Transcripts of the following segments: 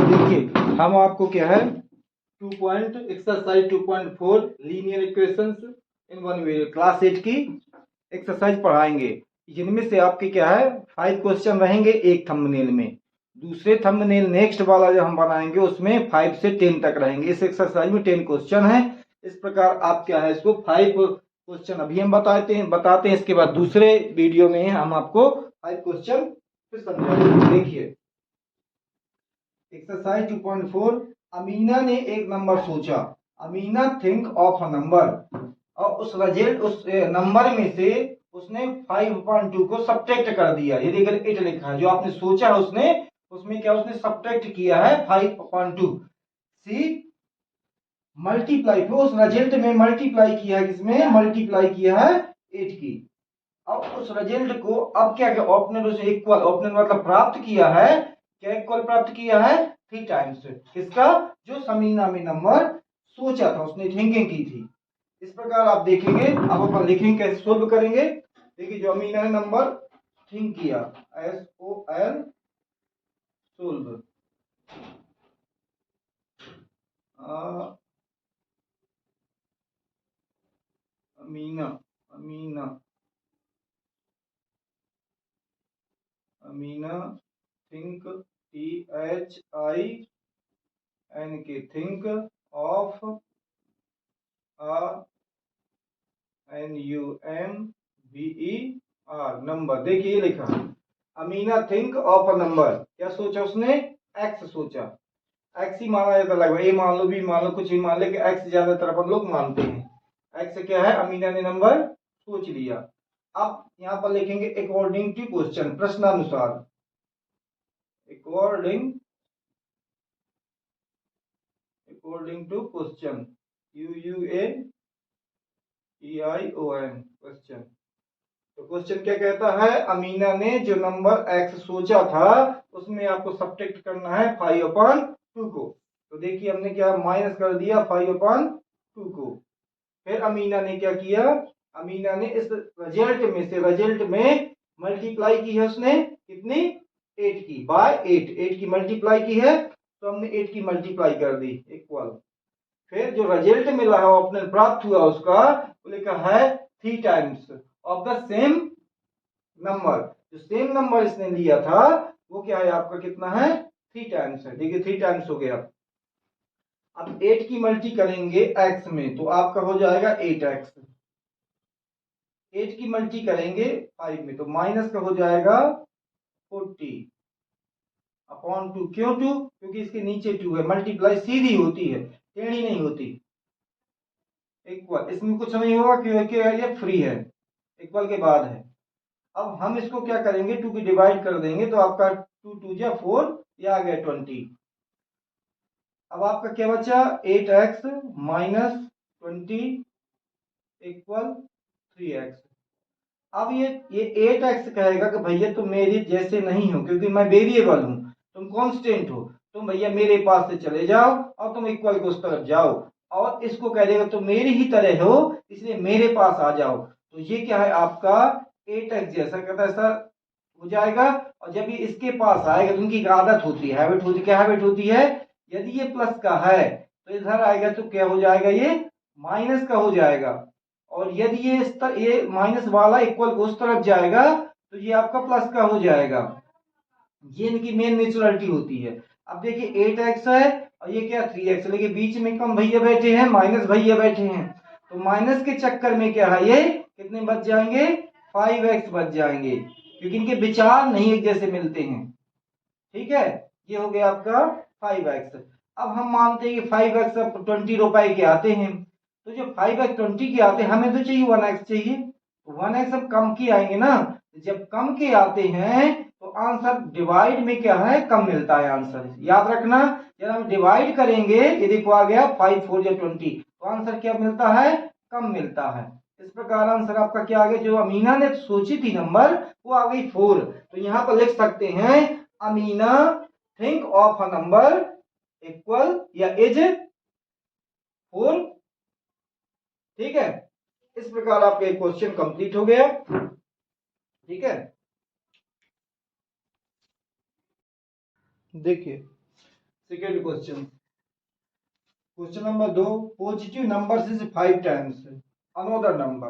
देखिए हम आपको क्या है exercise 2.4 linear equations in one way class 8 की एक्सरसाइज पढ़ाएंगे, जिनमें से आपके क्या है 5 क्वेश्चन रहेंगे एक थंबनेल में। दूसरे थंबनेल नेक्स्ट वाला जो हम बनाएंगे उसमें 5 से 10 तक रहेंगे। इस एक्सरसाइज में 10 क्वेश्चन है। इस प्रकार आप क्या है इसको 5 क्वेश्चन अभी हम बताते हैं। इसके बाद दूसरे वीडियो में हम आपको 5 क्वेश्चन फिर समझाएंगे। देखिए एक्सरसाइज 2.4, अमीना ने एक नंबर सोचा। Amina think of a number, और उस नंबर में से उसने 5.2 को सब्ट्रैक्ट कर दिया। ये देखिए 8 लिखा है, जो आपने सोचा है उसमें क्या उसने सब्ट्रैक्ट किया है 5.2। सी मल्टीप्लाई, फिर उस रिजल्ट में मल्टीप्लाई किया है, किसमें मल्टीप्लाई किया है 8 की। अब उस रिजल्ट को अब क्या किया ऑप्शनल से इक्वल, ऑप्शनल मतलब प्राप्त किया है, क्या इक्वल प्राप्त किया है 3 टाइम्स किसका, जो समीना में नंबर सोचा था, उसने थिंकिंग की थी। इस प्रकार आप देखेंगे, अब अपन लिखेंगे कैसे सोल्व करेंगे। देखिए जो अमीना ने नंबर थिंक किया, SOL solve, Amina Amina Amina think THINK think of NUMBER number. देखिए लिखा Amina think of a number, क्या सोचा उसने एक्स सोचा। एक्स ही माना जाता लगभग, ए मान लो बी मान लो कुछ भी मान ले, कि एक्स ज्यादातर अपन लोग मानते हैं। एक्स क्या है अमीना ने नंबर सोच लिया। अब यहां पर लिखेंगे अकॉर्डिंग टू क्वेश्चन, प्रश्नानुसार, according to question, QUATION question. तो क्वेश्चन क्या कहता है, अमीना ने जो नंबर x सोचा था उसमें आपको सब्ट्रैक्ट करना है 5/2 को। तो देखिए हमने क्या माइनस कर दिया 5/2 को। फिर अमीना ने क्या किया, अमीना ने इस रिजल्ट में मल्टीप्लाई की है उसने कितनी 8 की, बाय 8 की मल्टीप्लाई की है, तो हमने 8 की मल्टीप्लाई कर दी इक्वल। फिर जो रिजल्ट मिला है ऑप्शनल प्राप्त हुआ उसका, वो लिखा है 3 times of the same number. जो सेम नंबर इसने लिया था वो क्या है आपका कितना है 3 टाइम्स है। देखिए 3 टाइम्स हो गया। अब 8 की मल्टी करेंगे x में तो आपका हो जाएगा 8x। 8 की मल्टी करेंगे 5 में तो माइनस का हो जाएगा 40/2। क्यों 2, क्योंकि इसके नीचे 2 है, मल्टीप्लाई सीधी होती है, टेढ़ी नहीं होती। इक्वल, इसमें कुछ नहीं होगा क्योंकि ये फ्री है, इक्वल के बाद है। अब हम इसको क्या करेंगे 2 की डिवाइड कर देंगे तो आपका 2 2 जा 4, ये आ गया 20। अब आपका क्या बचा 8x माइनस 20 इक्वल 3x। अब ये 8x कहेगा कि भैया तुम मेरी जैसे नहीं हो, क्योंकि मैं वेरिएबल हूं, तुम कांस्टेंट हो, तुम भैया मेरे पास से चले जाओ और तुम इक्वल को उस तरफ जाओ। और इसको कह देगा तुम मेरी ही तरह हो इसलिए मेरे पास आ जाओ। तो ये क्या है आपका 8x जैसा कहता ऐसा हो जाएगा। और जब ये इसके पास आएगा तो उनकी एक आदत होती है, हैबिट होती, क्या हैबिट होती है, यदि ये प्लस का है तो इधर आएगा तो क्या हो जाएगा ये माइनस का हो जाएगा। और यदि ये माइनस वाला इक्वल को उस तरफ जाएगा तो ये आपका प्लस का हो जाएगा। ये इनकी मेन नेचुरलिटी होती है। अब देखिए 8x है और ये क्या 3x, लेकिन बीच में कम भैया बैठे हैं, माइनस भैया बैठे हैं, तो माइनस के चक्कर में क्या है ये कितने बच जाएंगे 5x बच जाएंगे, क्योंकि इनके विचार नहीं एक जैसे मिलते हैं। ठीक है, ये हो गया आपका 5x। अब हम मानते हैं कि 5x अब 20 रुपए के आते हैं, तो जो 5x 20 के आते हैं हमें तो चाहिए 1x चाहिए, तो 1x अब कम के आएंगे ना। जब कम के आते हैं तो आंसर डिवाइड में क्या है कम मिलता है आंसर, याद रखना। जब हम डिवाइड करेंगे ये देखो आ गया 5 4 या 20, तो आंसर क्या मिलता है कम मिलता है। इस प्रकार आंसर आपका क्या आ गया, जो अमीना ने सोची थी नंबर वो आ गई 4। तो यहां पर लिख सकते हैं Amina think of a number equal या इज 4। ठीक है, इस प्रकार आपका एक क्वेश्चन कंप्लीट हो गया। ठीक है, देखिए second question, question number 2, positive number is 5 times another number.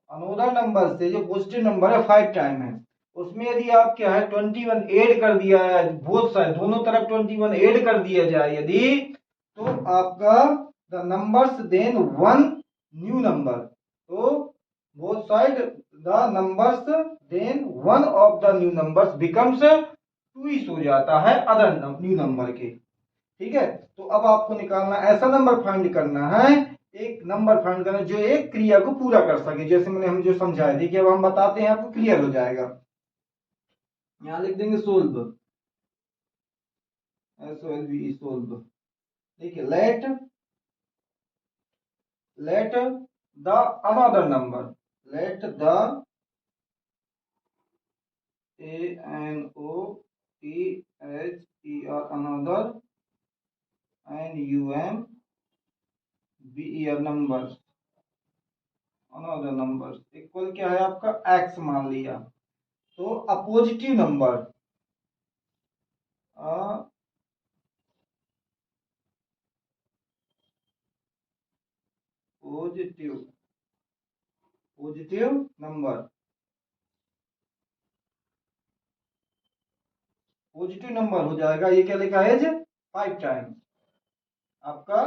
Another number से जो पॉजिटिव नंबर है 5 टाइम है, उसमें यदि आप क्या है 21 ऐड कर दिया है, बोथ साइड दोनों तरफ 21 ऐड कर दिया जाए यदि, तो आपका the numbers then one new number, तो both side the numbers then one of the new numbers becomes twice हो जाता है अदर न्यू नंबर के। ठीक है, तो अब आपको निकालना ऐसा नंबर फाइंड करना है, एक नंबर फाइंड करना जो एक क्रिया को पूरा कर सके, जैसे मैंने हम जो समझाया, देखिए अब हम बताते हैं आपको क्लियर हो जाएगा। यहां लिख देंगे सोल्व, SOLV सोल्व। देखिए let the another number, let the ANOTHER another NUMBER number, another number equal क्या है आपका x मान लिया, तो a positive number, positive number, positive number हो जाएगा, ये क्या लिखा है 5 टाइम, आपका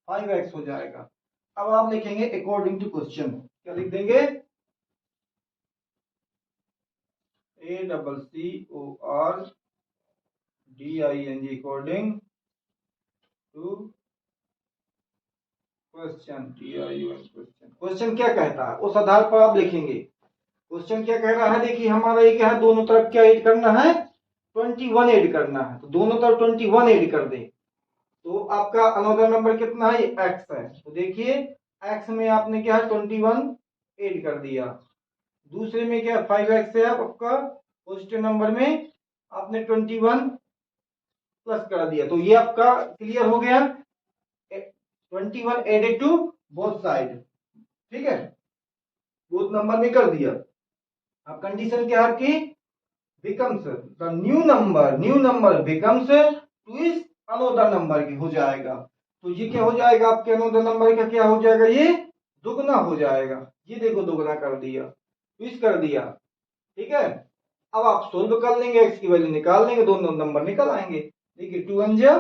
5x हो जाएगा। अब आप लिखेंगे अकॉर्डिंग टू क्वेश्चन, क्या लिख देंगे ACCORDING according to question, question क्या कहता है उस आधार पर आप लिखेंगे। क्वेश्चन क्या कह रहा है, देखिए हमारा ये क्या है, दोनों तरफ क्या ऐड करना है 21 ऐड करना है, तो दोनों तरफ 21 ऐड कर दें, तो आपका अनदर नंबर कितना है, x है, तो देखिए x में आपने क्या है 21 ऐड कर दिया, दूसरे में क्या 5x है आपका, पॉजिटिव नंबर में आपने 21 प्लस कर दिया, तो ये आपका क्लियर हो गया, 21 एडेड टू बोथ साइड। ठीक है, बोथ नंबर में कर दिया। अब कंडीशन क्या है आपकी, becomes the new number becomes two is another number की हो जाएगा, तो ये क्या हो जाएगा आपके अनदर नंबर का क्या हो जाएगा, ये दुगना हो जाएगा, ये देखो दुगना कर दिया, ट्विस्ट कर दिया। ठीक है, अब आप सोल्व कर लेंगे, एक्स की वैल्यू निकाल लेंगे, दोनों नंबर निकल आएंगे। देखिए 2 1 जा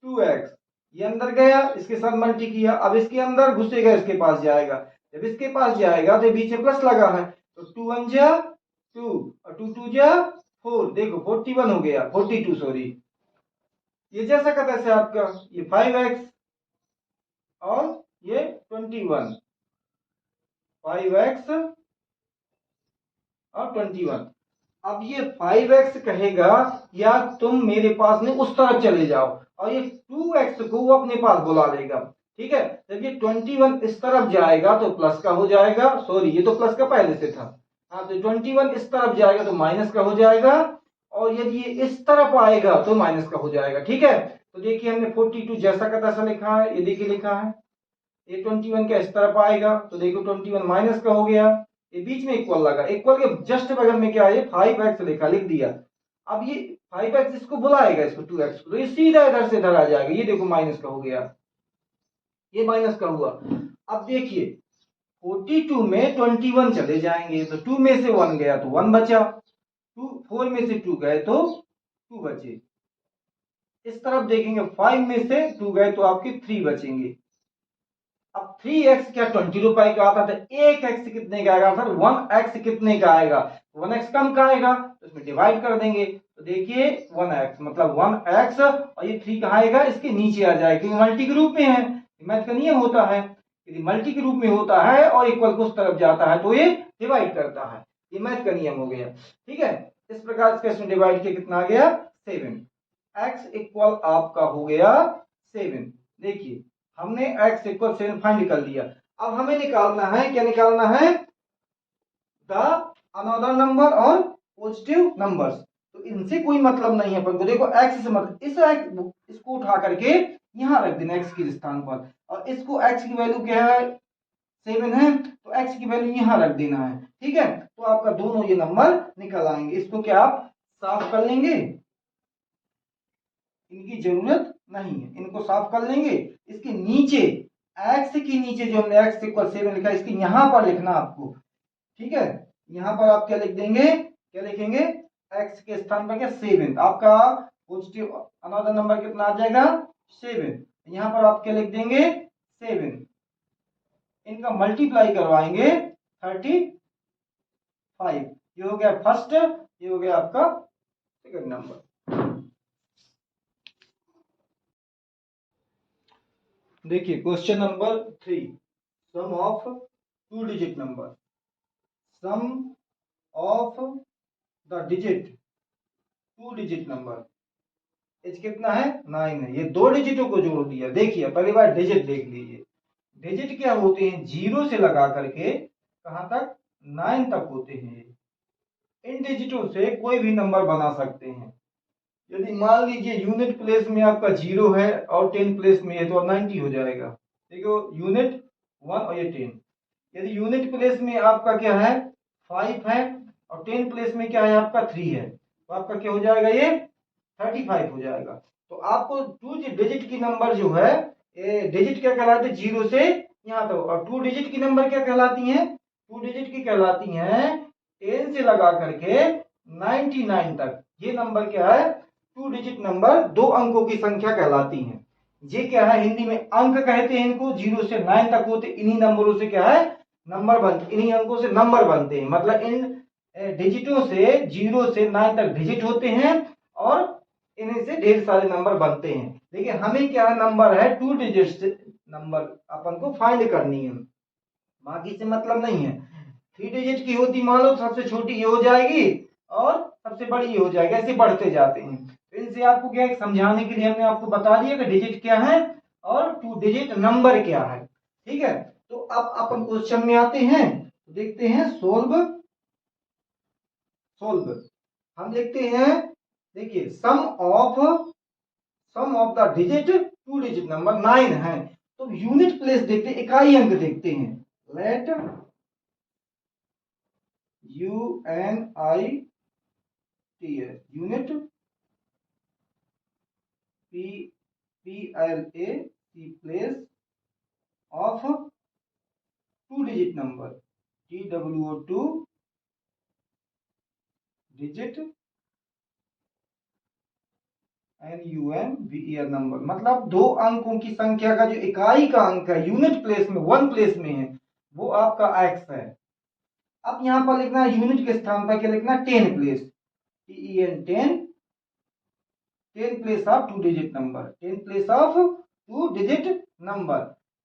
2x, ये अंदर गया, इसके साथ मल्टी किया, अब इसके अंदर घुसेगा, इसके पास जाएगा, जब इसके पास जाएगा तो बीच में प्लस लगा है, तो 2 1 जा 2 और 2 2 जा 4, देखो 41 हो गया, 42 सॉरी, ये जैसा का तैसा आपका, ये 5x और ये 21, 5x और 21। अब ये 5x कहेगा यार तुम मेरे पास नहीं उस तरफ चले जाओ, और ये 2x को वो अपने पास बुला लेगा। ठीक है, जब ये 21 इस तरफ जाएगा तो प्लस का हो जाएगा, सॉरी ये तो प्लस का पहले से था, हाँ, तो 21 इस तरफ जाएगा तो माइनस का हो जाएगा, और यदि ये इस तरफ आएगा तो माइनस का हो जाएगा। ठीक है, तो देखिए हमने 42 जैसा का तैसा लिखा है, ये देखिए लिखा है, ये 21 का इस तरफ आएगा तो देखो 21 माइनस का हो गया, ये बीच में इक्वल लगा, इक्वल के जस्ट बगल में क्या है 5x लिखा, लिख दिया। अब ये 5x इसको बुलाएगा, इसको 2x को, तो ये सीधा इधर से इधर आ जाएगा, ये देखो माइनस का हो गया, ये माइनस का हुआ। अब देखिए 42 में 21 चले जाएंगे, तो 2 में से 1 गया तो 1 बचा, 4 में से 2 गए तो 2 बचे, इस तरफ देखेंगे 5 में से 2 गए तो आपके 3 बचेंगे। अब 3x क्या 20 रुपए का आता था, एक x कितने का आएगा सर, 1x कितने का आएगा, 1x कम का आएगा, तो इसमें डिवाइड कर देंगे, तो देखिए 1x मतलब 1x, और ये 3 कहाँ आएगा, इसके नीचे आ जाएगा, क्योंकि मल्टी के रूप में है, मैथ का नियम होता है, यदि मल्टी के रूप में होता है और इक्वल को उस तरफ जाता है तो ये डिवाइड करता है, ये मैथ का नियम हो गया। ठीक है, इस प्रकार से इसमें डिवाइड किया, कितना आ गया 7, x इक्वल आपका हो गया 7। देखिए हमने x इक्वल 7 फाइंड कर लिया, अब हमें निकालना है, क्या निकालना है, द अनदर नंबर और पॉजिटिव नंबर्स, तो इनसे कोई मतलब नहीं है अपन को, देखो x से मतलब इसको उठा करके यहां रख देना x के स्थान पर, और इसको x की वैल्यू क्या है 7 है, तो x की वैल्यू यहां रख देना है। ठीक है, तो आपका दोनों ये नंबर निकल आएंगे, इसको क्या आप साफ कर लेंगे, इनकी जरूरत नहीं है, इनको साफ कर लेंगे। इसके नीचे x के नीचे जो हमने x इक्वल 7 लिखा है, इसके यहां पर लिखना आपको, ठीक है। यहां पर आप क्या लिख देंगे, क्या लिखेंगे, x के स्थान पर क्या 7, आपका पॉजिटिव अनदर नंबर कितना आ जाएगा 7। यहां पर आप क्या लिख देंगे 7, इनका मल्टीप्लाई करवाएंगे 35। ये हो गया फर्स्ट, ये हो गया आपका सेकंड नंबर। देखिए question number 3, sum of 2 digit number. Sum of the digit 2 digit number एच कितना है 9 है। ये 2 डिजिटों को जोड़ दिया। देखिए पहली बार डिजिट देख लीजिए, डिजिट क्या होते हैं, 0 से लगा करके कहां तक 9 तक होते हैं। इन डिजिटों से कोई भी नंबर बना सकते हैं। यदि मान लीजिए यूनिट प्लेस में आपका 0 है और 10 प्लेस में है तो 90 हो जाएगा। देखो यूनिट 1 और ये 10। यदि यूनिट प्लेस में आपका क्या है 5 है और 10 प्लेस में क्या है आपका 3 है, तो आपका क्या हो जाएगा ये 35 हो जाएगा। तो आपको 2 डिजिट की नंबर जो है, डिजिट क्या कहलाते हैं 0 से यहाँ तक, और 2 डिजिट की नंबर क्या कहलाती हैं, 2 डिजिट की कहलाती हैं 10 से लगा करके 99 तक। ये नंबर क्या है 2 डिजिट नंबर, 2 अंकों की संख्या कहलाती है। ये क्या है हिंदी में अंक कहते हैं इनको, 0 से 9 तक होते, इन्हीं नंबरों से क्या है नंबर बनते, इन्हीं अंकों से नंबर बनते हैं। मतलब इन डिजिटों से 0 से 9 तक डिजिट होते हैं और इन्हीं से ढेर सारे नंबर बनते हैं। देखिए हमें क्या नंबर है 2 डिजिट नंबर अपन को फाइंड करनी है, बाकी से मतलब नहीं है। 3 डिजिट की होती मान लो सबसे छोटी ये हो जाएगी और सबसे बड़ी ये हो जाएगी, ऐसे बढ़ते जाते हैं। तो इनसे आपको क्या है समझाने के लिए हमने आपको बता दिया कि डिजिट क्या है और 2 डिजिट नंबर क्या है, ठीक है। तो अब अपन क्वेश्चन में आते हैं, तो देखते हैं सोल्व। हम लिखते हैं, देखिए sum of the digit 2 digit number 9 है। तो यूनिट प्लेस देखते हैं, इकाई अंक देखते हैं। Let UNIT unit PLAC place of 2 digit number TWO2 digit NUMBER number. मतलब 2 अंकों की संख्या का जो इकाई का अंक है यूनिट प्लेस में 1 प्लेस में है वो आपका x है। अब यहां पर लिखना है यूनिट के स्थान पर क्या लिखना है 10 place, TEN 10 place of 2 digit number, 10 place of 2 digit number.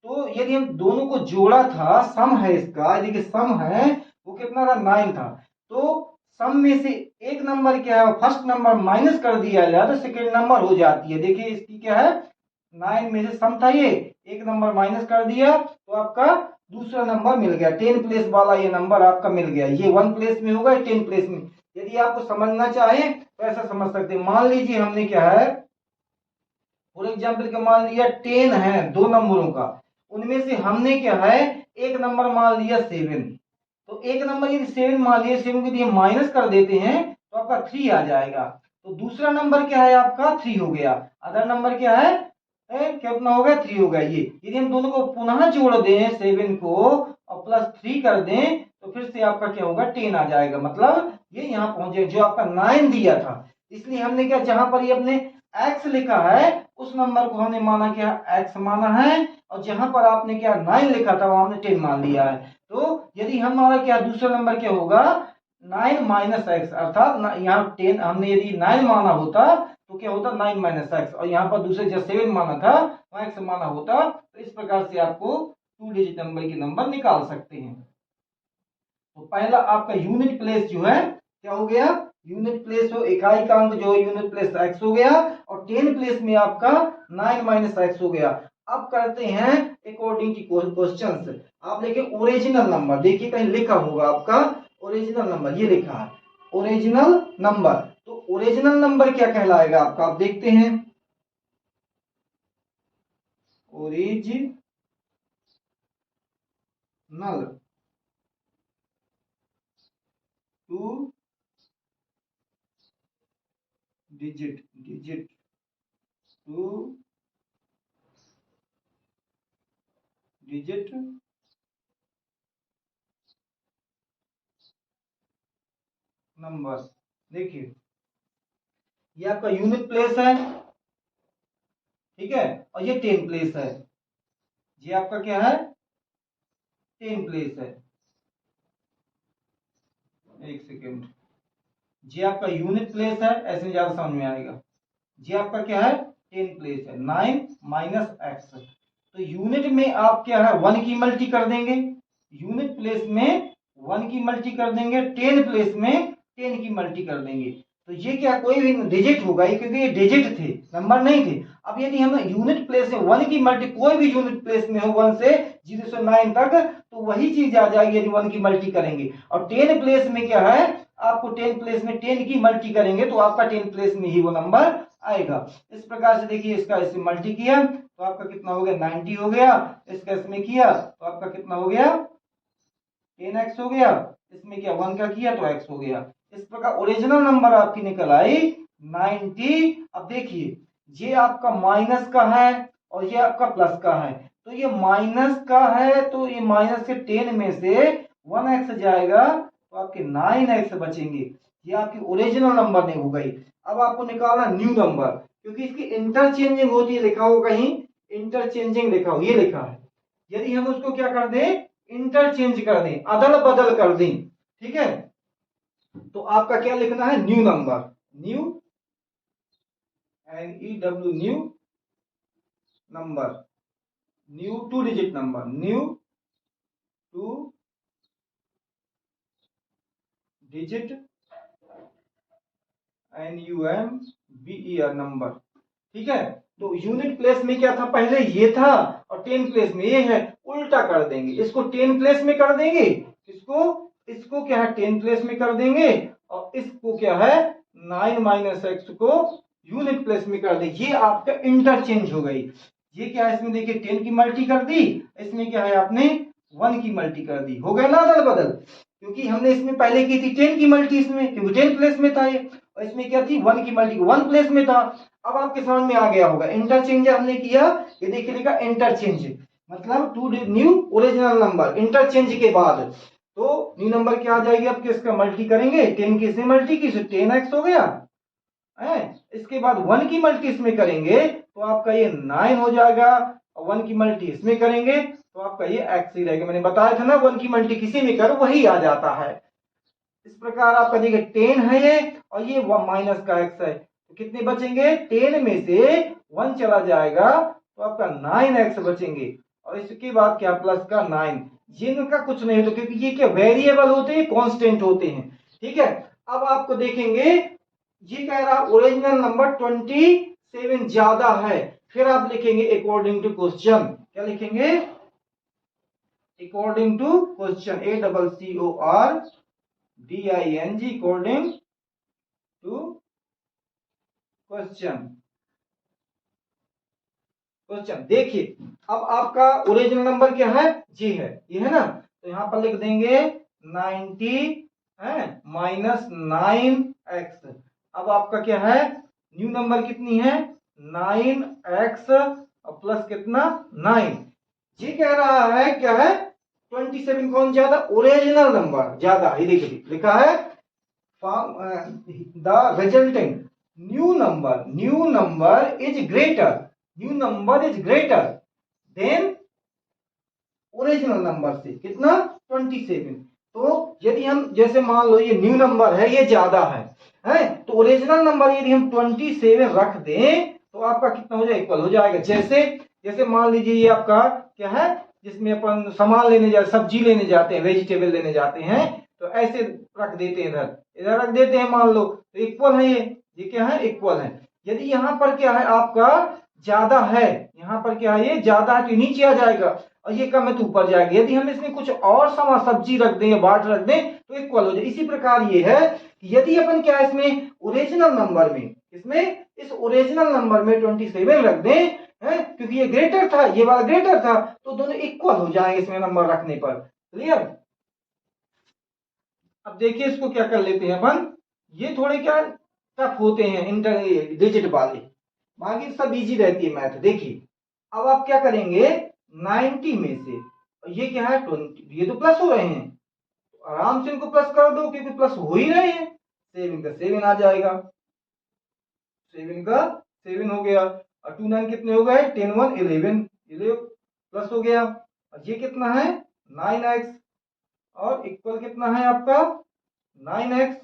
तो यदि हम दोनों को जोड़ा था, सम है इसका, देखिए सम है वो कितना था 9 था। तो सम में से एक नंबर क्या है फर्स्ट नंबर माइनस कर दिया जाए तो सेकेंड नंबर हो जाती है। देखिए इसकी क्या है 9 में से सम था ये, एक नंबर माइनस कर दिया तो आपका दूसरा नंबर मिल गया, 10 प्लेस वाला ये नंबर आपका मिल गया। ये 1 प्लेस में होगा 10 प्लेस में। यदि आपको समझना चाहे तो ऐसा समझ सकते हैं। मान लीजिए हमने क्या है फॉर एग्जाम्पल का मान लिया 10 है 2 नंबरों का, उनमें से हमने क्या है एक नंबर मान लिया 7। तो एक नंबर यदि 7 मान लिया, 7 को यदि हम माइनस कर देते हैं तो आपका 3 आ जाएगा। तो दूसरा नंबर क्या है आपका 3 हो गया, अदर नंबर क्या है कितना हो गया 3 हो गया। ये यदि हम दोनों को पुनः जोड़ दें 7 को और प्लस 3 कर दें तो फिर से आपका क्या होगा 10 आ जाएगा। मतलब ये यहाँ पहुंचे जो आपका 9 दिया था, इसलिए हमने क्या जहां पर ये अपने x लिखा है उस नंबर को हमने माना क्या x माना है, और जहां पर आपने क्या 9 लिखा था वहां हमने 10 मान लिया है। तो यदि हमारा क्या दूसरा नंबर क्या होगा 9 माइनस एक्स, अर्थात यहाँ 10 हमने यदि 9 माना होता तो क्या होता 9 माइनस एक्स, और यहाँ पर दूसरे जब 7 माना था वहां एक्स माना होता। तो इस प्रकार से आपको 2 डिजिट नंबर के नंबर निकाल सकते हैं। तो पहला आपका यूनिट प्लेस जो है क्या हो गया, यूनिट प्लेस हो इकाई का अंक जो यूनिट प्लेस x हो गया, और 10 प्लेस में आपका 9 माइनस एक्स हो गया। अब करते हैं अकॉर्डिंग टू क्वेश्चंस। आप लिखे ओरिजिनल नंबर, देखिए कहीं लिखा होगा आपका ओरिजिनल नंबर, ये लिखा है ओरिजिनल नंबर। तो ओरिजिनल नंबर क्या कहलाएगा आपका, आप देखते हैं original two digit 2 digit number. देखिए ये आपका यूनिट प्लेस है, ठीक है, और ये 10 प्लेस है। ये आपका क्या है, 10 प्लेस है। एक सेकेंड, ये आपका यूनिट प्लेस है, ऐसे ज्यादा समझ में आएगा। ये आपका क्या है, 10 प्लेस है, 9 माइनस एक्स। तो यूनिट में आप क्या है 1 की मल्टी कर देंगे, यूनिट प्लेस में 1 की मल्टी कर देंगे, 10 प्लेस में 10 की मल्टी कर देंगे। तो ये क्या कोई भी डिजिट होगा, ये क्योंकि ये डिजिट थे, नंबर नहीं थे। अब यदि हम यूनिट प्लेस में 1 की मल्टी, कोई भी यूनिट प्लेस में हो 1 से 0 से 9 तक, तो वही चीज आ जाएगी यदि 1 की मल्टी करेंगे। और 10 प्लेस में क्या है, आपको 10 प्लेस में 10 की मल्टी करेंगे तो आपका 10 प्लेस में ही वो नंबर आएगा। इस प्रकार से देखिए, इसका इससे मल्टी किया तो आपका कितना हो गया, 90 हो गया। इसका इसमें किया तो आपका कितना हो गया, 10x हो गया। इसमें क्या 1 का किया तो x हो गया। इस प्रकार ओरिजिनल नंबर आपकी निकल आई 90। अब देखिए ये आपका माइनस का है और ये आपका प्लस का है, तो ये माइनस का है तो ये माइनस के 10 में से 1x जाएगा तो आपके 9x बचेंगे। ये आपकी ओरिजिनल नंबर नहीं हो गई। अब आपको निकालना न्यू नंबर, क्योंकि इसकी इंटरचेंजिंग होती है, लिखा हो कहीं इंटरचेंजिंग लिखा हो, ये लिखा है। यदि हम उसको क्या कर दें, इंटरचेंज कर दें, अदल बदल कर दें, ठीक है, तो आपका क्या लिखना है, new number, new NEW new number, new 2 digit number, new 2 digit NUMBER number, ठीक है। तो यूनिट प्लेस में क्या था, पहले ये था और 10 प्लेस में ये है, उल्टा कर देंगे, इसको 10 प्लेस में कर देंगे, इसको क्या है 10 प्लेस में कर देंगे, और इसको क्या है 9 माइनस एक्स को यूनिट प्लेस में कर देंगे। ये आपका इंटरचेंज हो गई। ये क्या है, इसमें देखिए 10 की मल्टी कर दी, इसमें क्या है आपने 1 की मल्टी कर दी, हो गया ना अदल बदल। क्योंकि हमने इसमें पहले की थी 10 की मल्टी, इसमें क्योंकि 10 प्लेस में था ये, और इसमें क्या थी 1 की मल्टी 1 प्लेस में था। अब आपके समझ में आ गया होगा, इंटरचेंज हमने किया, ये देखिए लिखा इंटरचेंज, मतलब to new original number, interchange के बाद तो न्यू नंबर क्या आ जाएगी आपके, इसका मल्टी करेंगे, 10 की इसमें मल्टी की 10x हो गया है। इसके बाद 1 की मल्टी इसमें करेंगे तो आपका ये 9 हो जाएगा, और 1 की मल्टी इसमें करेंगे तो आपका ये x ही रहेगा। मैंने बताया था ना 1 की मल्टी किसी में करो वही आ जाता है। इस प्रकार आपका देखिए 10 है ये, और ये माइनस का x है, तो कितने बचेंगे, 10 में से 1 चला जाएगा तो आपका 9x बचेंगे, और इसके बाद क्या प्लस का 9। जिनका कुछ नहीं होता, क्योंकि ये क्या वेरिएबल होते हैं, कांस्टेंट होते हैं, ठीक है। अब आपको देखेंगे ये कह रहा ओरिजिनल नंबर 27 ज्यादा है, फिर आप लिखेंगे अकॉर्डिंग टू क्वेश्चन, क्या लिखेंगे, according to question, ACCORDING, according to question. Question देखिए, अब आपका ओरिजिनल नंबर क्या है, जी है, ये है ना, तो यहां पर लिख देंगे 90 है माइनस 9x। अब आपका क्या है, न्यू नंबर कितनी है 9x और प्लस कितना 9। ये कह रहा है क्या है 27 कौन ज्यादा, ओरिजिनल नंबर ज्यादा, ये देखिए लिखा है the resulting new number is greater, new number is greater than original number से, कितना 27। तो यदि हम जैसे मान लो ये न्यू नंबर है ये ज्यादा है तो ओरिजिनल नंबर यदि हम 27 रख दें तो आपका कितना हो जाएगा, इक्वल हो जाएगा। जैसे जैसे मान लीजिए ये आपका क्या है, जिसमें अपन सामान लेने जाते, सब्जी लेने जाते हैं, वेजिटेबल लेने जाते हैं, तो ऐसे रख देते हैं, इधर रख देते हैं मान लो, तो इक्वल है ये क्या है इक्वल है। यदि यहाँ पर क्या है आपका ज्यादा है, यहाँ पर क्या है ये ज्यादा है तो नीचे आ जाएगा, और ये कम है तो ऊपर जाएगा। यदि हम इसमें कुछ और सामान सब्जी रख दें या बाट रख दें तो इक्वल हो जाए। इसी प्रकार ये है कि यदि अपन क्या है इसमें ओरिजिनल नंबर में, इसमें इस ओरिजिनल नंबर में 27 रख दें है, क्योंकि ये ग्रेटर था, ये वाला ग्रेटर था, तो दोनों इक्वल हो जाएंगे इसमें नंबर रखने पर। क्लियर। अब देखिए इसको क्या कर लेते हैं अपन, ये थोड़े क्या टफ होते हैं इंटर डिजिट वाले, बाकी सब इजी रहती है मैथ। देखिए अब आप क्या करेंगे, 90 में से, ये क्या है 20, ये तो प्लस हो रहे हैं, तो आराम से इनको प्लस कर दो क्योंकि प्लस हो ही रहे हैं। 7 का 7 आ जाएगा, 7 का 7 हो गया। और 2 9 कितने हो गए, 10 1 11, ये प्लस हो गया। और ये कितना है 9x, और इक्वल कितना है आपका 9x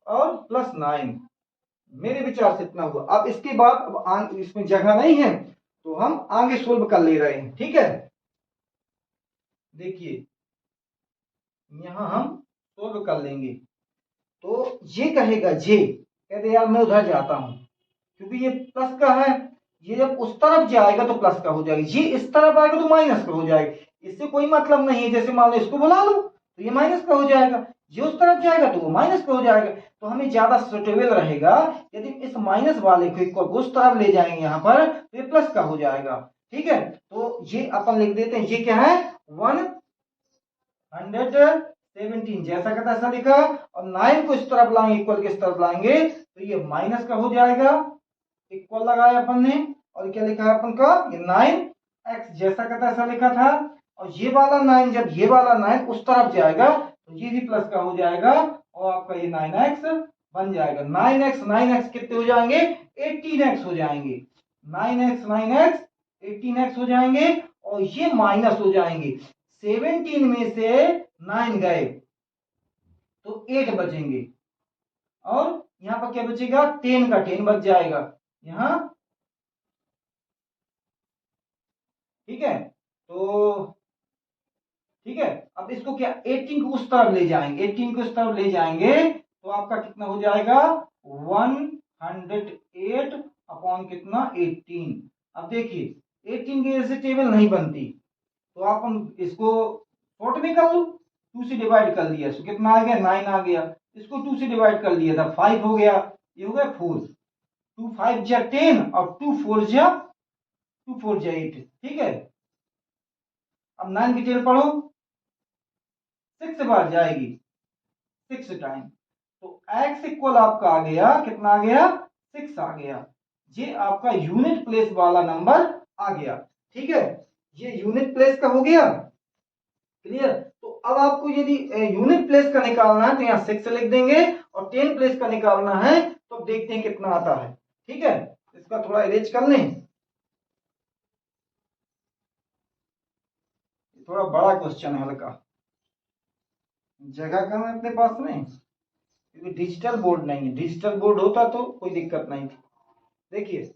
और प्लस 9। मेरे विचार से इतना हुआ। अब इसके बाद अब इसमें जगह नहीं है तो हम आगे सोल्व कर ले रहे हैं, ठीक है। देखिए यहां हम सोल्व कर लेंगे, तो ये कहेगा जे, कहते यार मैं उधर जाता हूं क्योंकि ये प्लस का है, ये जब उस तरफ जाएगा तो प्लस का हो जाएगा, ये इस तरफ आएगा तो माइनस का हो जाएगा। इससे कोई मतलब नहीं है, जैसे मान लो इसको बुला लो तो ये माइनस का हो जाएगा, ये उस तरफ जाएगा तो वो माइनस का हो जाएगा। तो हमें ज्यादा सुटेबल रहेगा यदि इस माइनस वाले को उस तरफ ले जाएंगे यहाँ पर तो ये प्लस का हो जाएगा, ठीक है। तो ये अपन लिख देते हैं, ये क्या है 117 जैसा का तैसा लिखा, और 9 को इस तरफ लाएंगे, इक्वल के इस तरफ लाएंगे तो ये माइनस का हो जाएगा, इक्वल लगाया अपन ने। और क्या लिखा है अपन का, ये 9x जैसा का तैसा लिखा था, और ये वाला 9 जब ये वाला 9 उस तरफ जाएगा तो ये भी प्लस का हो जाएगा, और आपका ये 9x बन जाएगा। 9x कितने हो जाएंगे, 18x हो जाएंगे। 9x 18x हो जाएंगे, और ये माइनस हो जाएंगे। 17 में से 9 गए तो 8 बचेंगे, और यहां पर क्या बचेगा 10 का 10 बच जाएगा यहां, ठीक है। तो ठीक है, अब इसको क्या 18 को उस तरफ ले जाएंगे, 18 को उस तरफ ले जाएंगे तो आपका कितना हो जाएगा 108 अपॉन कितना 18। अब देखिए 18 की वजह से टेबल नहीं बनती, तो आप हम इसको शॉर्ट में कर लो, 2 से डिवाइड कर लिया तो कितना आ गया 9 आ गया, इसको 2 से डिवाइड कर लिया था 5 हो गया, ये हो गया 4, 2 5 जा 10 और 2 4 जा 8, ठीक है। अब 9 की टेबल पढ़ो, 6 बार जाएगी 6 टाइम, तो x इक्वल आपका आ गया कितना आ गया 6 आ गया। ये आपका यूनिट प्लेस वाला नंबर आ गया, ठीक है। ये यूनिट प्लेस का हो गया, क्लियर। तो अब आपको यदि यूनिट प्लेस का निकालना है तो यहाँ 6 लिख देंगे, और 10 प्लेस का निकालना है तो अब देखते हैं कितना आता है, ठीक है। इसका थोड़ा इरेज कर लें, थोड़ा बड़ा क्वेश्चन है, हल्का जगह कम है अपने पास में क्योंकि डिजिटल बोर्ड नहीं है, डिजिटल बोर्ड होता तो कोई दिक्कत नहीं थी। देखिए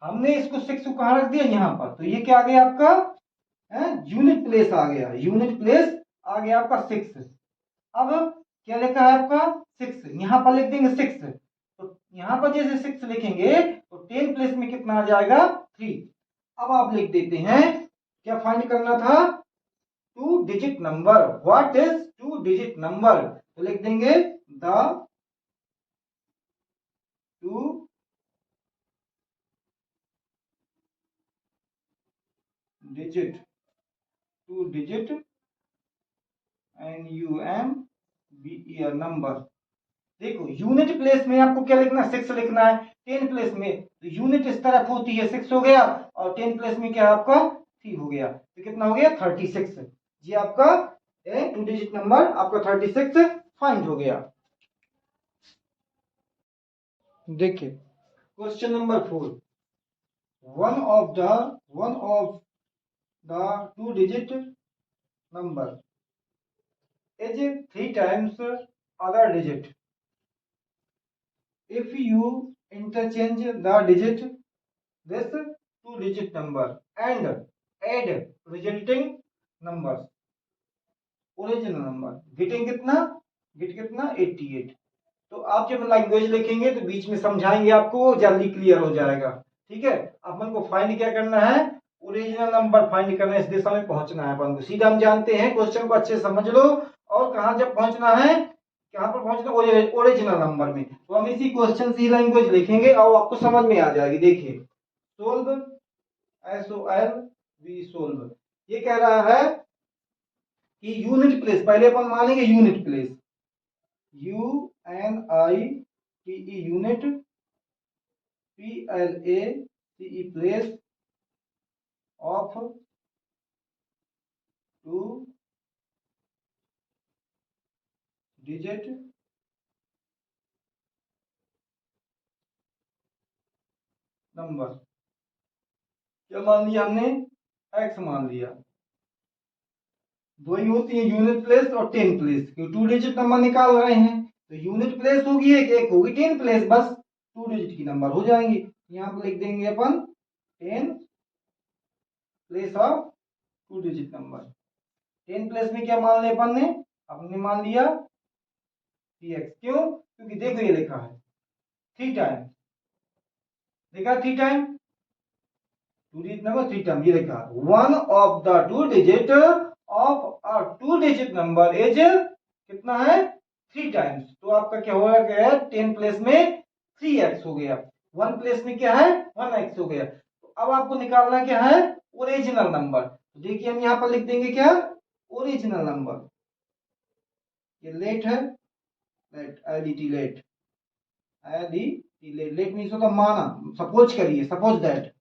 हमने इसको 6 को कहां रख दिया यहाँ पर, तो ये क्या आ गया आपका यूनिट प्लेस आ गया, यूनिट प्लेस आ गया आपका 6। अब क्या लिखा है आपका 6, यहां पर लिख देंगे 6, तो यहां पर जैसे 6 लिखेंगे तो 10 प्लेस में कितना आ जाएगा 3। अब आप लिख देते हैं, क्या फाइंड करना था 2 digit number, what is 2 digit number, तो लिख देंगे the 2 digit, 2 digit NUMBER number. देखो यूनिट प्लेस में आपको क्या लिखना है 6 लिखना है, 10 प्लेस में तो यूनिट इस तरफ होती है 6 हो गया, और 10 प्लेस में क्या आपका 3 हो गया, तो कितना हो गया 36। ये आपका 2 डिजिट नंबर आपका 36 फाइंड हो गया। देखिए question number 4, one of the 2 digit number is 3 times other digit. If you interchange the digit, this 2 digit number and add resulting numbers, original number getting कितना, गेट कितना 88। तो आप जब लैंग्वेज लिखेंगे तो बीच में समझाएंगे आपको, जल्दी क्लियर हो जाएगा, ठीक है। अपन को फाइंड क्या करना है, ओरिजिनल नंबर फाइंड करना है, इस दिशा में पहुंचना है अपन को, सीधा हम जानते हैं, क्वेश्चन को अच्छे समझ लो। और कहां जब पहुंचना है, कहां पर पहुंचना, ओरिजिनल नंबर में, तो हम इसी क्वेश्चन सी लैंग्वेज लिखेंगे और आपको समझ में आ जाएगी। देखिए सोल्व, SOLV सोल्व, ये कह रहा है कि यूनिट प्लेस, पहले अपन मानेंगे unit place, UNITE unit PLACE place of 2 digit number. क्या मान लिया हमने? x मान लिया। दो ही होती है, यूनिट प्लेस और 10 प्लेस, क्योंकि 2 डिजिट नंबर निकाल रहे हैं तो यूनिट प्लेस होगी एक होगी 10 प्लेस, बस 2 डिजिट की नंबर हो जाएंगी। यहाँ पर लिख देंगे अपन 10 place of 2 digit number. 10 place में क्या मान लिया अपन ने? हमने मान लिया 3x। क्यों? क्योंकि देखो ये लिखा है 3 टाइम, देखा 3 टाइम, 2 डिजिट नंबर 3 टाइम, ये लिखा one of the 2 digit of a 2 digit number is कितना है? 3 टाइम्स। तो आपका क्या हो गया? 10 प्लेस में 3x हो गया, 1 प्लेस में क्या है? 1x हो गया। तो अब आपको निकालना क्या है? Original number. तो देखिए हम यहां पर लिख देंगे क्या? Original number. ये लेट है, let L E T let, L E T let, let means होता माना, सपोज करिए, suppose that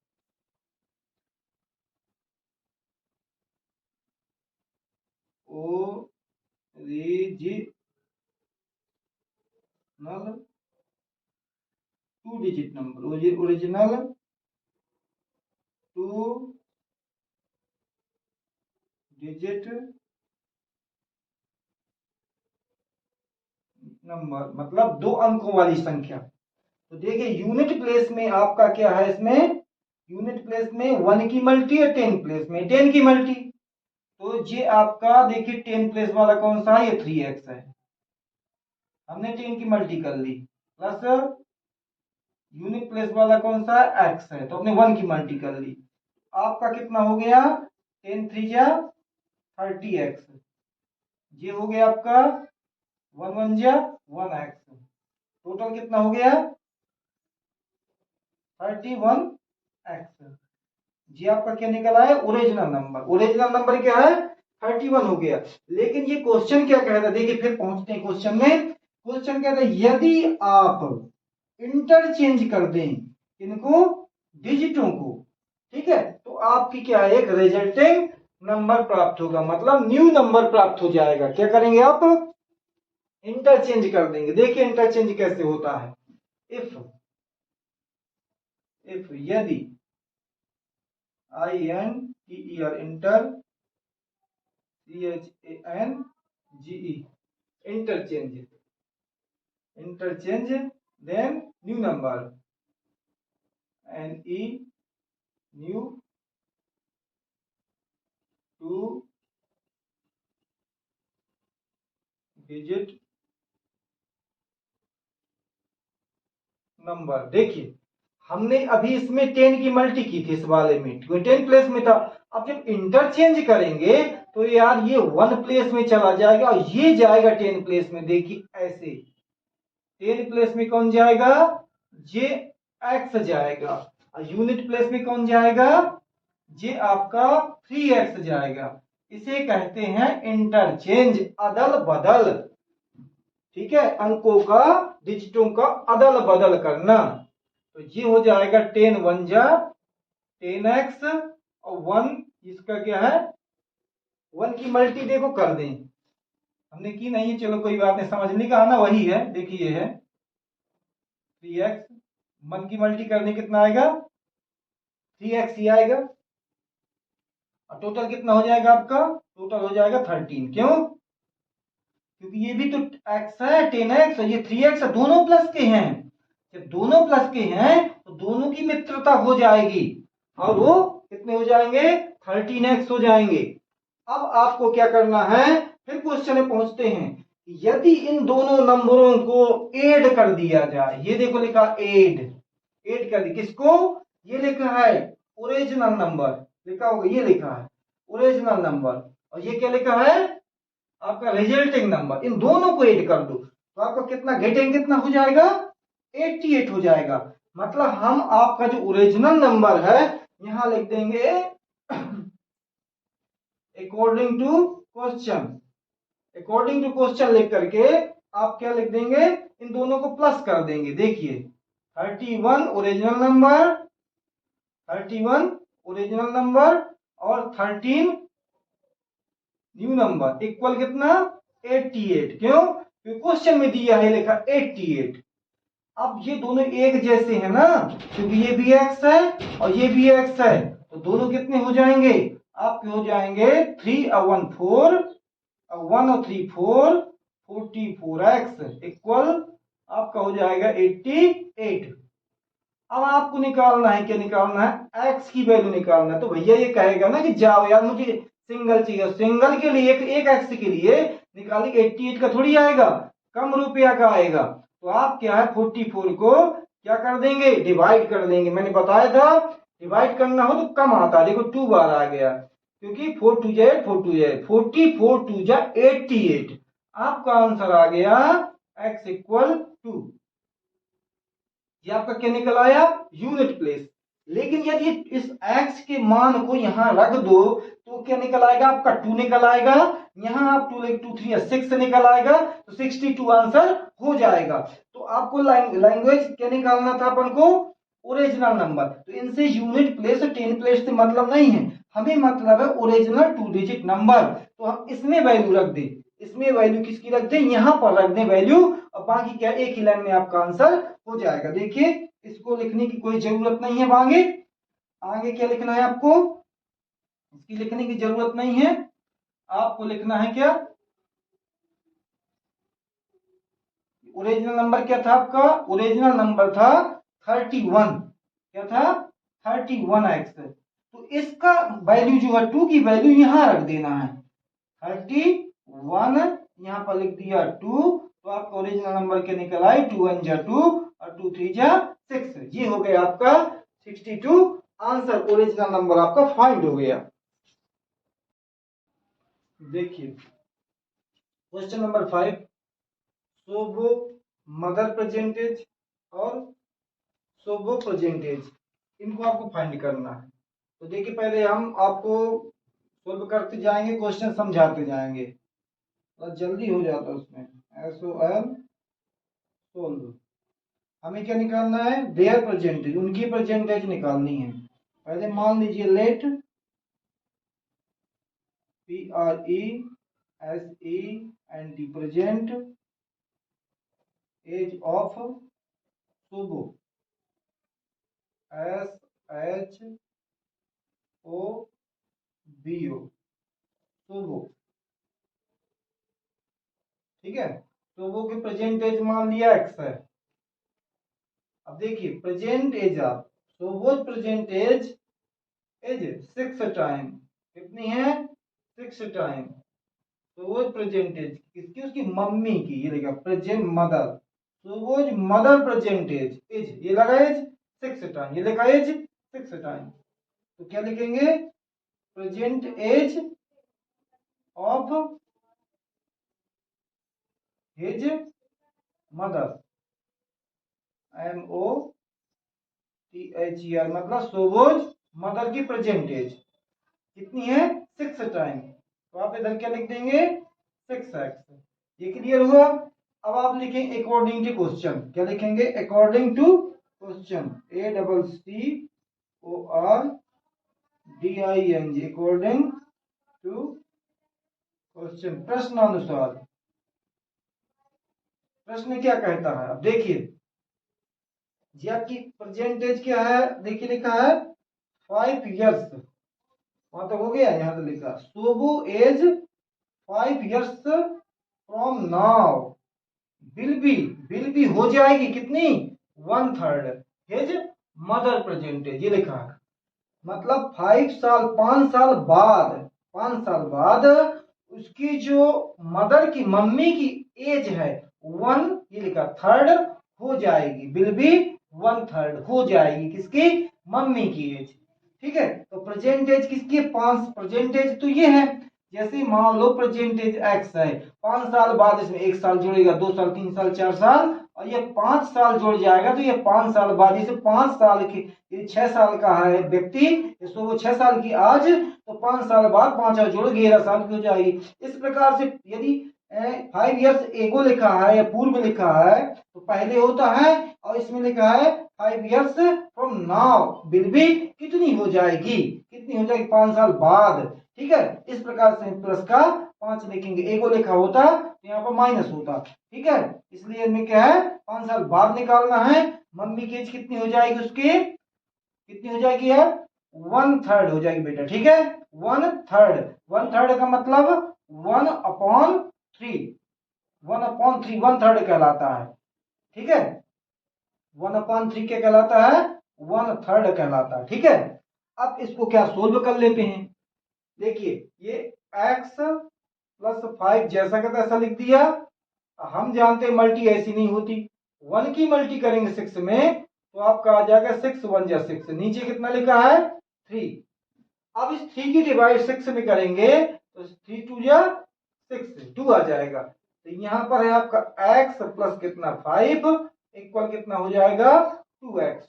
original 2 digit number, original 2 digit number मतलब 2 अंकों वाली संख्या। तो देखिए यूनिट प्लेस में आपका क्या है? इसमें यूनिट प्लेस में 1 की मल्टी है, 10 प्लेस में 10 की मल्टी। तो ये आपका देखिए 10 प्लेस वाला कौन सा है? ये 3x है, हमने 10 की मल्टी कर ली, प्लस यूनिट प्लेस वाला कौन सा है? x है, तो हमने 1 की मल्टी कर ली। आपका कितना हो गया? 10 3 जा 30x, ये हो गया आपका 1 1 जा 1x, टोटल कितना हो गया? 31x। जी आपका क्या निकला है? Original number. ओरिजिनल नंबर क्या है? 31 हो गया। लेकिन ये क्वेश्चन क्या कहता है? देखिए फिर पहुंचते हैं क्वेश्चन में। क्वेश्चन कहता है यदि आप इंटरचेंज कर दें इनको, डिजिटों को, ठीक है, तो आपकी क्या है? एक रिजल्टिंग नंबर प्राप्त होगा, मतलब न्यू नंबर प्राप्त हो जाएगा। क्या करेंगे आप? इंटरचेंज कर देंगे। देखिए इंटरचेंज कैसे होता है। इफ यदि INTER inter CHANGE interchange then new number NE new two digit number. देखिए हमने अभी इसमें 10 की मल्टी की थी इस वाले में, 10 प्लेस में था। अब जब इंटरचेंज करेंगे तो यार ये 1 प्लेस में चला जाएगा और ये जाएगा 10 प्लेस में। देखिए ऐसे 10 प्लेस में कौन जाएगा? ये x जाएगा, और यूनिट प्लेस में कौन जाएगा? ये आपका 3x जाएगा। इसे कहते हैं इंटरचेंज, अदल बदल। ठीक है, अंकों का, डिजिटों का अदल बदल करना। तो ये हो जाएगा 10 1 जा 10x, और 1 इसका क्या है? 1 की मल्टी देखो कर दें, हमने की नहीं है, चलो कोई बात नहीं, समझने का आना वही है। देखिए है 3x, 1 की मल्टी करने कितना आएगा? 3x ही आएगा, और टोटल कितना हो जाएगा आपका? टोटल हो जाएगा 13। क्यों? क्योंकि ये भी तो x है 10x, और ये 3x है, दोनों प्लस के हैं। जब दोनों प्लस के हैं तो दोनों की मित्रता हो जाएगी, और वो कितने हो जाएंगे? 13x हो जाएंगे। अब आपको क्या करना है? फिर क्वेश्चन में पहुंचते हैं। यदि इन दोनों नंबरों को ऐड कर दिया जाए, ये देखो लिखा ऐड कर दी, किसको? ये लिखा है ओरिजिनल नंबर, लिखा होगा, ये लिखा है ओरिजिनल नंबर, और ये क्या लिखा है? आपका रिजल्टिंग नंबर। इन दोनों को ऐड कर दो तो आपका कितना गेटिंग कितना हो जाएगा? 88 हो जाएगा। मतलब हम आपका जो ओरिजिनल नंबर है यहां लिख देंगे according to question, according to question लिख करके आप क्या लिख देंगे? इन दोनों को प्लस कर देंगे। देखिए 31 ओरिजिनल नंबर, 31 ओरिजिनल नंबर और 13 न्यू नंबर इक्वल कितना 88। क्यों? क्योंकि क्वेश्चन में दिया है लिखा 88। अब ये दोनों एक जैसे हैं ना, क्योंकि ये भी x है और ये भी x है, तो दोनों कितने हो जाएंगे आपके? हो जाएंगे 3 और 1 4, 1 और 3 4, 44x इक्वल आपका हो जाएगा 88। अब आपको निकालना है, क्या निकालना है? x की वैल्यू निकालना है। तो भैया ये कहेगा ना कि जाओ यार मुझे सिंगल चाहिए, सिंगल के लिए एक x के लिए निकालिए 88 का थोड़ी आएगा, कम रुपया का आएगा। तो आप क्या है 44 को क्या कर देंगे? डिवाइड कर देंगे। मैंने बताया था डिवाइड करना हो तो कम आता है, देखो 2 बार आ गया, क्योंकि 4 2 जा 4 2 जा 44 2 जा 88। आपका आंसर आ गया x इक्वल 2। ये आपका क्या निकल आया? Unit place. लेकिन यदि इस x के मान को यहां रख दो तो क्या निकल आएगा? आपका 2 निकल आएगा। यहां आप 2 लेके 2 3 6 निकल आएगा, तो 62 आंसर हो जाएगा। तो आपको लैंग्वेज क्या निकालना था अपन को? Original number. तो इनसे यूनिट प्लेस और 10 प्लेस से मतलब नहीं है, हमें मतलब है ओरिजिनल 2 डिजिट नंबर। तो हम इसमें वैल्यू रख दें, इसमें वैल्यू किसकी रख दें? यहां पर रख दें वैल्यू, और बाकी क्या एक ही लाइन में आपका आंसर हो जाएगा। देखिए इसको लिखने की कोई जरूरत नहीं है। आगे आगे क्या लिखना है आपको? इसकी लिखने की जरूरत नहीं है। आपको लिखना है क्या? ओरिजिनल नंबर क्या था आपका? ओरिजिनल नंबर था 31। क्या था? 31x। तो इसका वैल्यू जो है 2 की वैल्यू यहां रख देना है। 31 यहां पर लिख दिया 2, तो आपका ओरिजिनल नंबर क्या निकल आए? 2 1 जा 2 और 2 3 जा 6। ये हो गया आपका 62 आंसर। ओरिजिनल नंबर आपका फाइंड हो गया। देखिए क्वेश्चन नंबर 5, शोभो मदर परसेंटेज और शोभो परसेंटेज, इनको आपको फाइंड करना है। तो देखिए पहले हम आपको सोल्व करते जाएंगे, क्वेश्चन समझाते जाएंगे, तो जल्दी हो जाता है उसमें। SOL solve. हमें क्या निकालना है? देयर परसेंटेज, उनकी परसेंटेज निकालनी है। पहले मान लीजिए late PRESENT present age of शोभो SHOBO शोभो। ठीक है, शोभो की प्रेजेंटेज मान लिया x है। अब देखिए present age of Shobo present age age 6 time, कितनी है? 6 टाइम। तो वो प्रेजेंटेज किसकी? उसकी मम्मी की। ये देखा प्रेजेंट मदर, तो वो मदर प्रेजेंटेज एज, ये लगा एज 6 टाइम, ये लिखा एज 6 टाइम। तो क्या लिखेंगे? Present age of his mother, MOTHER, मतलब शोभोज मदर की प्रेजेंट एज कितनी है? 6 टाइम। तो आप इधर क्या लिख देंगे? 6x। ये क्लियर हुआ। अब आप लिखें अकॉर्डिंग टू क्वेश्चन। क्या लिखेंगे? According to question, ACCORDING, according to question, प्रश्नानुसार। प्रश्न क्या कहता है? अब देखिए जी आपकी प्रेजेंटेज क्या है? देखिए लिखा है 5 इयर्स, वहां तक हो गया। यहां तो लिखा Shobo age 5 years from now will be हो जाएगी कितनी? 1/3 हिज मदर प्रेजेंटेज, ये लिखा है। मतलब 5 साल 5 साल बाद, 5 साल बाद उसकी जो मदर की मम्मी की एज है 1, ये लिखा 3rd हो जाएगी, विल बी 1/3 हो जाएगी किसकी? मम्मी की एज। ठीक है, तो प्रेजेंटेज किसकी? 5 प्रेजेंटेज तो ये है। जैसे मान लो प्रेजेंटेज x है, 5 साल बाद इसमें 1 साल जुड़ेगा, 2 साल 3 साल 4 साल, और ये 5 साल जुड़ जाएगा। तो ये 5 साल बाद, इसे 5 साल की, ये 6 साल का है व्यक्ति, इसको वो 6 साल की आज, तो 5 साल बाद 5 और जोड़ 11 साल की हो जाएगी। इस प्रकार से यदि 5 इयर्स एगो लिखा है या पूर्व लिखा है तो पहले होता है, और इसमें लिखा है 5 years from now will be कितनी हो जाएगी, 5 साल बाद। ठीक है, इस प्रकार से प्लस का 5 लिखेंगे, एगो लिखा होता तो यहाँ पर माइनस होता। ठीक है, इसलिए इनमें क्या है, 5 साल बाद निकालना है। मम्मी की एज कितनी हो जाएगी, उसकी कितनी हो जाएगी यार, 1/3 हो जाएगी बेटा। ठीक है, 1/3 का मतलब 1/3, 1/3 1/3 कहलाता है। ठीक है, 1/3 क्या कहलाता है, 1/3 कहलाता है। ठीक है, अब इसको क्या सोल्व कर लेते हैं। देखिए ये x + 5 जैसा का तैसा लिख दिया। हम जानते हैं मल्टी ऐसी नहीं होती, 1 की मल्टी करेंगे 6 में तो आपका आ जाएगा 6 1 जा 6, नीचे कितना लिखा है 3। अब इस 3 की डिवाइड 6 में करेंगे तो 3 2 जा 6, 2 आ जाएगा। तो यहाँ पर है आपका x प्लस कितना 5 इक्वल कितना हो जाएगा 2x।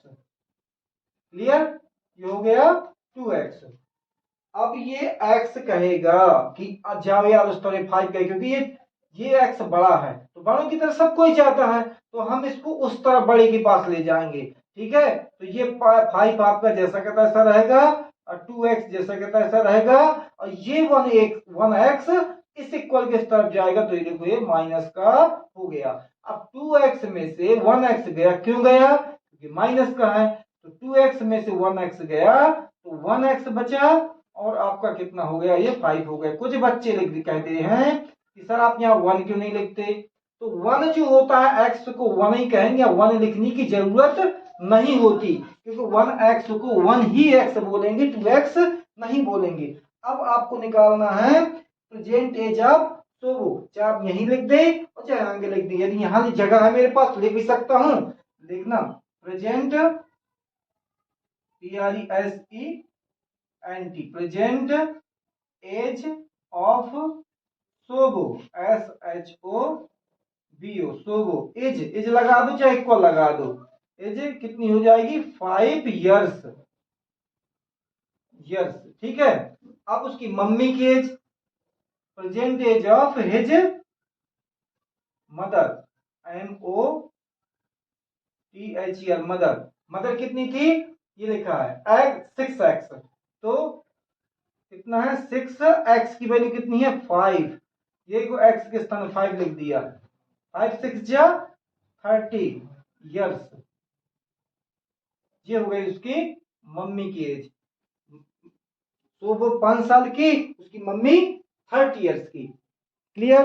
क्लियर, ये हो गया 2x। अब ये x कहेगा कि जाओ यार उस तरह 5 कहे, क्योंकि ये x बड़ा है तो बड़ों की तरफ सब कोई जाता है, तो हम इसको उस तरफ बड़े के पास ले जाएंगे। ठीक है, तो ये 5 आपका जैसा का तैसा रहेगा और 2x जैसा का तैसा रहेगा, और ये 1x इस इक्वल के तरफ जाएगा, तो ये देखो ये माइनस का हो गया। अब 2x में से 1x गया, क्यों गया, क्योंकि माइनस का है। तो 2x में से 1x गया तो 1x बचा, और आपका कितना हो गया, ये 5 हो गया। कुछ बच्चे कहते हैं कि सर आप यहाँ 1 क्यों नहीं लिखते, तो 1 जो होता है x को 1 ही कहेंगे, 1 लिखने की जरूरत नहीं होती, क्योंकि 1x को 1 ही x बोलेंगे, 2x नहीं बोलेंगे। अब आपको निकालना है प्रेजेंट एज ऑफ सोबो, चाहे आप यहीं लिख दे और चाहे आगे लिख दे, यदि यहाँ जगह है मेरे पास लिख भी सकता हूं। लिखना present PRESENT, present age of Sobo, SHOBO, Sobo. Age लगा दो चाहे इक्वल लगा दो, एज कितनी हो जाएगी 5 years। ठीक है, अब उसकी मम्मी की age, present age of his mother, MOTHER, mother कितनी थी, ये लिखा है 6x, तो कितना है 6x की वैल्यू कितनी है 5, ये को x के स्थान में 5 लिख दिया, 5 6 जा 30 years। ये हो गई उसकी मम्मी की एज। तो वो 5 साल की, उसकी मम्मी 30 years की। क्लियर।